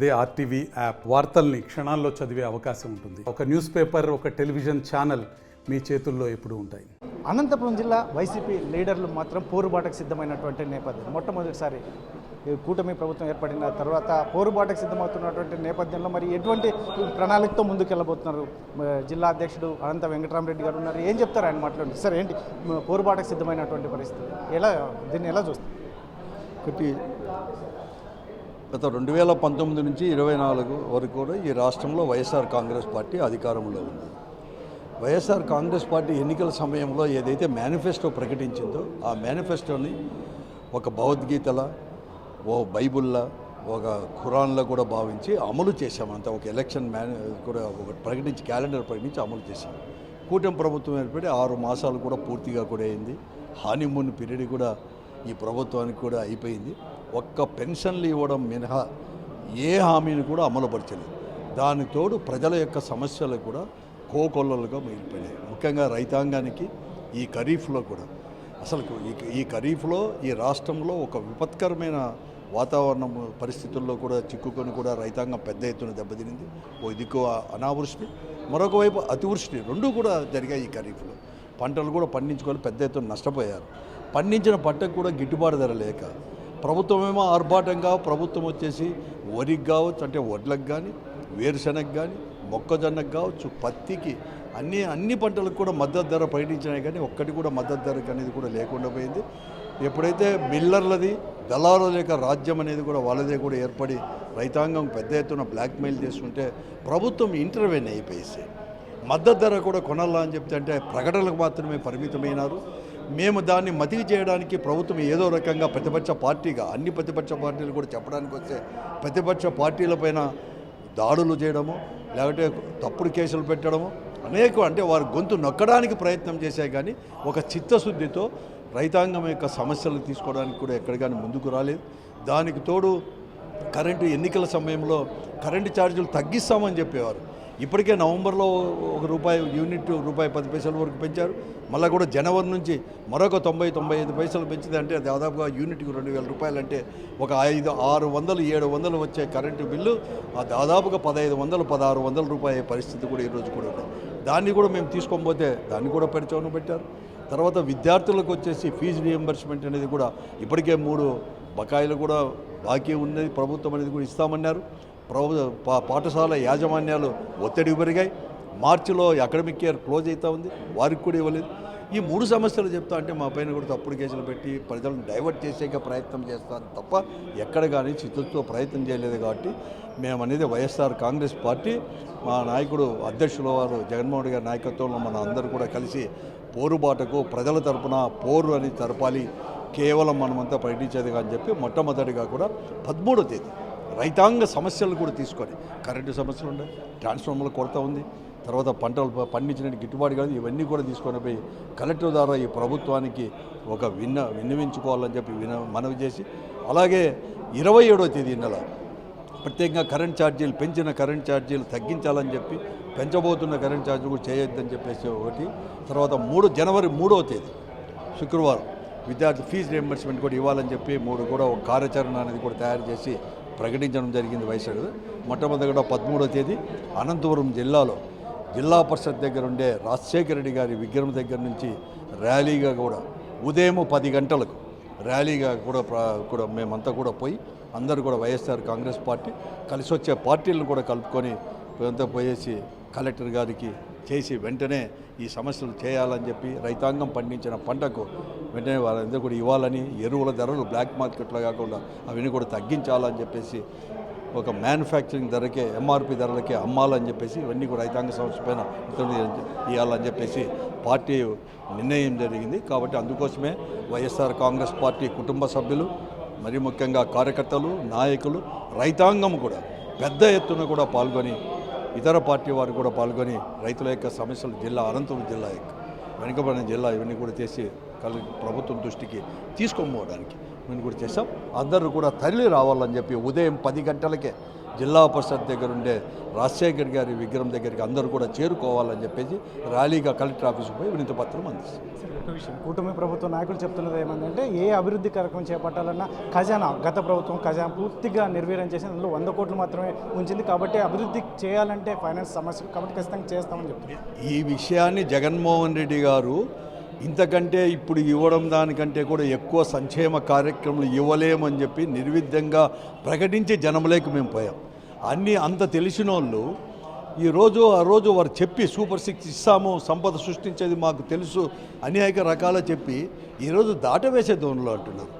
అదే RTV app వార్తల్ని క్షణాల్లో చదివే అవకాశం ఉంటుంది. ఒక న్యూస్ పేపర్, ఒక టెలివిజన్ ఛానల్ మీ చేతుల్లో ఎప్పుడూ ఉంటాయి. అనంతపురం జిల్లా వైసీపీ లీడర్లు మాత్రం పోరుబాటకు సిద్ధమైనటువంటి నేపథ్యం. మొట్టమొదటిసారి కూటమి ప్రభుత్వం ఏర్పడిన తర్వాత పోరుబాటకు సిద్ధమవుతున్నటువంటి నేపథ్యంలో మరి ఎటువంటి ప్రణాళికతో ముందుకెళ్ళబోతున్నారు? జిల్లా అధ్యక్షుడు అనంత వెంకటరామరెడ్డి గారు ఉన్నారు. ఏం చెప్తారు ఆయన మాట్లాడండి సార్? ఏంటి పోరుబాటకు సిద్ధమైనటువంటి పరిస్థితి, దీన్ని ఎలా చూస్తారు? ఒకటి, గత 2019 నుంచి 24 వరకు కూడా ఈ రాష్ట్రంలో వైఎస్ఆర్ కాంగ్రెస్ పార్టీ అధికారంలో ఉంది. వైఎస్ఆర్ కాంగ్రెస్ పార్టీ ఎన్నికల సమయంలో ఏదైతే మేనిఫెస్టో ప్రకటించిందో ఆ మేనిఫెస్టోని ఒక భగవద్గీతలా, ఓ బైబుల్లా, ఒక ఖురాన్లో కూడా భావించి అమలు చేశాం. అంతా ఒక ఎలక్షన్ కూడా ఒక ప్రకటించి క్యాలెండర్ ప్రకటించి అమలు చేశాం. కూటమి ప్రభుత్వం ఏర్పడి 6 మాసాలు కూడా పూర్తిగా కూడా అయింది. హానీమూన్ పీరియడ్ కూడా ఈ ప్రభుత్వానికి కూడా అయిపోయింది. ఒక్క పెన్షన్లు ఇవ్వడం మినహా ఏ హామీని కూడా అమలుపరచలేదు. దానికి తోడు ప్రజల యొక్క సమస్యలు కూడా కోకొల్లలుగా మిగిలిపోయినాయి. ముఖ్యంగా రైతాంగానికి ఈ ఖరీఫ్లో కూడా అసలు ఈ ఖరీఫ్లో ఈ రాష్ట్రంలో ఒక విపత్కరమైన వాతావరణం పరిస్థితుల్లో కూడా చిక్కుకొని కూడా రైతాంగం పెద్ద ఎత్తున దెబ్బతినింది. ఓ దిక్కు అనావృష్టి, మరొక వైపు అతివృష్టి, రెండూ కూడా జరిగాయి. ఈ ఖరీఫ్లో పంటలు కూడా పండించుకొని పెద్ద ఎత్తున నష్టపోయారు. పండించిన పంటకు కూడా గిట్టుబాటు ధర లేక ప్రభుత్వమేమో ఆర్భాటంగా ప్రభుత్వం వచ్చేసి వరికి కావచ్చు, అంటే వడ్లకు కానీ, వేరుశెనగకు కానీ, మొక్కజొన్నకు కావచ్చు, పత్తికి, అన్ని పంటలకు కూడా మద్దతు ధర ప్రకటించినాయి. కానీ ఒక్కటి కూడా మద్దతు ధర అనేది కూడా లేకుండా పోయింది. ఎప్పుడైతే మిల్లర్లది దళారుల యొక్క రాజ్యం అనేది కూడా వాళ్ళదే కూడా ఏర్పడి రైతాంగం పెద్ద ఎత్తున బ్లాక్మెయిల్ చేసుకుంటే ప్రభుత్వం ఇంటర్వెన్ అయిపోయేసి మద్దతు ధర కూడా కొనాలా అని చెప్తే అంటే ప్రకటనలకు మాత్రమే పరిమితమైనారు. మేము దాన్ని మతికి చేయడానికి ప్రభుత్వం ఏదో రకంగా ప్రతిపక్ష పార్టీగా అన్ని ప్రతిపక్ష పార్టీలు కూడా చెప్పడానికి వస్తే ప్రతిపక్ష పార్టీలపైన దాడులు చేయడము, లేకపోతే తప్పుడు కేసులు పెట్టడము, అంటే వారి గొంతు నొక్కడానికి ప్రయత్నం చేశాయి. కానీ ఒక చిత్తశుద్ధితో రైతాంగం యొక్క సమస్యలు తీసుకోవడానికి కూడా ఎక్కడ కానీ ముందుకు రాలేదు. దానికి తోడు కరెంటు ఎన్నికల సమయంలో కరెంటు ఛార్జీలు తగ్గిస్తామని చెప్పేవారు. ఇప్పటికే నవంబర్లో ₹1 యూనిట్ ₹10 వరకు పెంచారు. మళ్ళీ కూడా జనవరి నుంచి మరొక 90-95 పైసలు పెంచింది. అంటే దాదాపుగా యూనిట్కి ₹2,000 అంటే ఒక 600-700 వచ్చే కరెంటు బిల్లు దాదాపుగా ₹1,500-1,600 అయ్యే పరిస్థితి కూడా ఈరోజు కూడా ఉంది. దాన్ని కూడా మేము తీసుకోకపోతే దాన్ని కూడా పెంచవని పెట్టారు. తర్వాత విద్యార్థులకు వచ్చేసి ఫీజు రీఎంబర్స్మెంట్ అనేది కూడా ఇప్పటికే 3 బకాయిలు కూడా బాకీ ఉన్నది, ప్రభుత్వం అనేది కూడా ఇస్తామన్నారు. పాఠశాల యాజమాన్యాలు ఒత్తిడి పెరిగాయి. మార్చిలో అకాడమిక్ ఇయర్ క్లోజ్ అవుతూ ఉంది, వారికి కూడా ఇవ్వలేదు. ఈ 3 సమస్యలు చెప్తా అంటే మా పైన కూడా తప్పుడు కేసులు పెట్టి ప్రజలను డైవర్ట్ చేసే ప్రయత్నం చేస్తాను తప్ప ఎక్కడ కానీ చిత్తూరుతో ప్రయత్నం చేయలేదు. కాబట్టి మేము అనేది వైఎస్ఆర్ కాంగ్రెస్ పార్టీ, మా నాయకుడు అధ్యక్షుల వారు జగన్మోహన్ రెడ్డి గారి నాయకత్వంలో మన అందరూ కూడా కలిసి పోరుబాటకు ప్రజల తరపున పోరు అని తరపాలి, కేవలం మనమంతా ప్రకటించేది అని చెప్పి మొట్టమొదటిగా కూడా 13వ తేదీ రైతాంగ సమస్యలు కూడా తీసుకొని, కరెంటు సమస్యలు ఉన్నాయి, ట్రాన్స్ఫార్మర్ల కొరత ఉంది, తర్వాత పంటలు పండించిన గిట్టుబాటు కాదు, ఇవన్నీ కూడా తీసుకొని పోయి కలెక్టర్ ద్వారా ఈ ప్రభుత్వానికి ఒక విన్నవించుకోవాలని చెప్పి మనవి చేసి, అలాగే 27వ తేదీ నెల ప్రత్యేకంగా కరెంట్ ఛార్జీలు పెంచిన కరెంట్ ఛార్జీలు తగ్గించాలని చెప్పి, పెంచబోతున్న కరెంట్ ఛార్జీలు కూడా చేయొద్దని చెప్పేసి ఒకటి. తర్వాత జనవరి 3వ తేదీ శుక్రవారం విద్యార్థి ఫీజు రియంబర్స్మెంట్ కూడా ఇవ్వాలని చెప్పి 3 కూడా ఒక కార్యాచరణ అనేది కూడా తయారు చేసి ప్రకటించడం జరిగింది. వైఎస్ఆర్ మొట్టమొదటిగా 13వ తేదీ అనంతపురం జిల్లాలో జిల్లా పరిషత్ దగ్గర ఉండే రాజశేఖర రెడ్డి గారి విగ్రహం దగ్గర నుంచి ర్యాలీగా కూడా ఉదయం 10 గంటలకు ర్యాలీగా కూడా మేమంతా కూడా పోయి అందరూ కూడా వైఎస్ఆర్ కాంగ్రెస్ పార్టీ కలిసి వచ్చే పార్టీలను కూడా కలుపుకొని అంతా పోయేసి కలెక్టర్ గారికి చేసి వెంటనే ఈ సమస్యలు చేయాలని చెప్పి రైతాంగం పండించిన పంటకు వెంటనే వాళ్ళందరూ కూడా ఇవ్వాలని, ఎరువుల ధరలు బ్లాక్ మార్కెట్లో కాకుండా అవన్నీ కూడా తగ్గించాలని చెప్పేసి ఒక మ్యానుఫ్యాక్చరింగ్ ధరకే ఎంఆర్పి ధరలకే అమ్మాలని చెప్పేసి ఇవన్నీ కూడా రైతాంగ సంస్థ పైన ఇవ్వాలని చెప్పేసి పార్టీ నిర్ణయం జరిగింది. కాబట్టి అందుకోసమే వైఎస్ఆర్ కాంగ్రెస్ పార్టీ కుటుంబ సభ్యులు, మరి ముఖ్యంగా కార్యకర్తలు, నాయకులు, రైతాంగం కూడా పెద్ద ఎత్తున కూడా పాల్గొని, ఇతర పార్టీ వారు కూడా పాల్గొని రైతుల యొక్క సమస్యలు అనంతపురం జిల్లా యొక్క వెనుకబడిన జిల్లా ఇవన్నీ కూడా చేసి ప్రభుత్వం దృష్టికి తీసుకొని పోవడానికి మేము కూడా చేసాం. అందరూ కూడా తరలి రావాలని చెప్పి ఉదయం 10 గంటలకే జిల్లా పరిషత్ దగ్గర ఉండే రాజశేఖర్ గారి విగ్రహం దగ్గరికి అందరూ కూడా చేరుకోవాలని చెప్పేసి ర్యాలీగా కలెక్టర్ ఆఫీస్కి పోయి వినతి పత్రం అందిస్తారు. ఒక విషయం, కూటమి ప్రభుత్వ నాయకులు చెప్తున్నది ఏమంటే ఏ అభివృద్ధి కార్యక్రమం చేపట్టాలన్నా ఖజానా, గత ప్రభుత్వం ఖజానా పూర్తిగా నిర్వీర్యం చేసి అందులో 100 కోట్లు మాత్రమే ఉంచింది. కాబట్టి అభివృద్ధి చేయాలంటే ఫైనాన్స్ సమస్యలు కాబట్టి ఖచ్చితంగా చేస్తామని చెప్తున్నారు. ఈ విషయాన్ని జగన్మోహన్ రెడ్డి గారు ఇంతకంటే ఇప్పుడు ఇవ్వడం దానికంటే కూడా ఎక్కువ సంక్షేమ కార్యక్రమాలు ఇవ్వలేమని చెప్పి నిర్విద్యంగా ప్రకటించి జనంలోకి మేము పోయాం. అన్నీ అంత తెలిసిన వాళ్ళు ఆ రోజు వారు చెప్పి సూపర్ 6 ఇస్తాము, సంపద సృష్టించేది మాకు తెలుసు అనేక రకాల చెప్పి ఈరోజు దాటవేసే ధోరణిలో అంటున్నారు.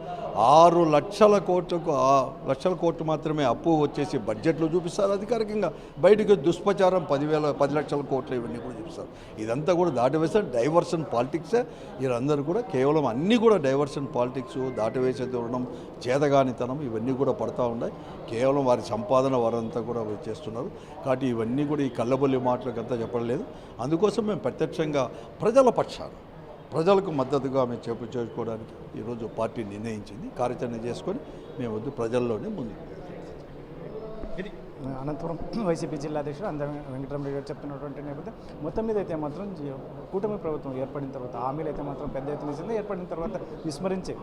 6 లక్షల కోట్లు మాత్రమే అప్పు వచ్చేసి బడ్జెట్లో చూపిస్తారు. అధికారికంగా బయటకు దుష్ప్రచారం 10 లక్షల కోట్లు ఇవన్నీ కూడా చూపిస్తారు. ఇదంతా కూడా దాటవేసే డైవర్షన్ పాలిటిక్సే. వీరందరూ కూడా కేవలం అన్నీ కూడా డైవర్షన్ పాలిటిక్స్, దాటవేసే ధోరణం, చేతగానితనం ఇవన్నీ కూడా పడతా ఉన్నాయి. కేవలం వారి సంపాదన వారంతా కూడా చేస్తున్నారు. కాబట్టి ఇవన్నీ కూడా ఈ కళ్ళబొల్లి మాటలకంతా చెప్పలేదు. అందుకోసం మేము ప్రత్యక్షంగా ప్రజల పక్షాన ప్రజలకు మద్దతుగా మేము చేసుకోవడానికి ఈరోజు పార్టీ నిర్ణయించింది. కార్యాచరణ చేసుకొని మేము వద్దు ప్రజల్లోనే ముందుకు. ఇది అనంతపురం వైసీపీ జిల్లా అధ్యక్షుడు అందరం వెంకటరామరెడ్డి గారు చెప్తున్నటువంటి నేపథ్యం. మొత్తం మీద అయితే మాత్రం కూటమి ప్రభుత్వం ఏర్పడిన తర్వాత హామీలు అయితే మాత్రం పెద్ద ఎత్తున ఇచ్చింది. ఏర్పడిన తర్వాత విస్మరించి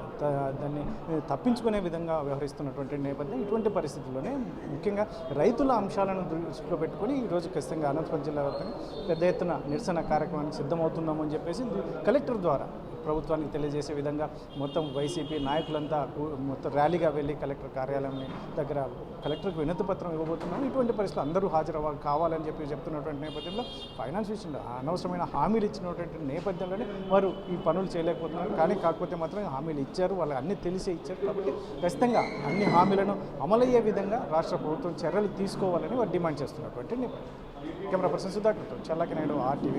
దాన్ని తప్పించుకునే విధంగా వ్యవహరిస్తున్నటువంటి నేపథ్యం. ఇటువంటి పరిస్థితుల్లోనే ముఖ్యంగా రైతుల అంశాలను దృష్టిలో పెట్టుకొని ఈరోజు ఖచ్చితంగా అనంతపురం జిల్లా వ్యాప్తంగా పెద్ద ఎత్తున నిరసన కార్యక్రమానికి సిద్ధమవుతున్నామని చెప్పేసి కలెక్టర్ ద్వారా ప్రభుత్వానికి తెలియజేసే విధంగా మొత్తం వైసీపీ నాయకులంతా మొత్తం ర్యాలీగా వెళ్ళి కలెక్టర్ కార్యాలయం దగ్గర కలెక్టర్కు వినతి పత్రం ఇవ్వబోతున్నాం. ఇటువంటి పరిస్థితులు అందరూ హాజరు కావాలని చెప్పి చెప్తున్నటువంటి నేపథ్యంలో ఫైనాన్స్ విషయంలో అనవసరమైన హామీలు ఇచ్చినటువంటి నేపథ్యంలోనే వారు ఈ పనులు చేయలేకపోతున్నారు. కాకపోతే మాత్రం హామీలు ఇచ్చారు, వాళ్ళకి అన్నీ తెలిసే ఇచ్చారు. కాబట్టి ఖచ్చితంగా అన్ని హామీలను అమలయ్యే విధంగా రాష్ట్ర ప్రభుత్వం చర్యలు తీసుకోవాలని వారు డిమాండ్ చేస్తున్నటువంటి నేపథ్యం. కెమెరా పర్సన్ సుధాకర్తో చల్లాకి నాయుడు, RTV.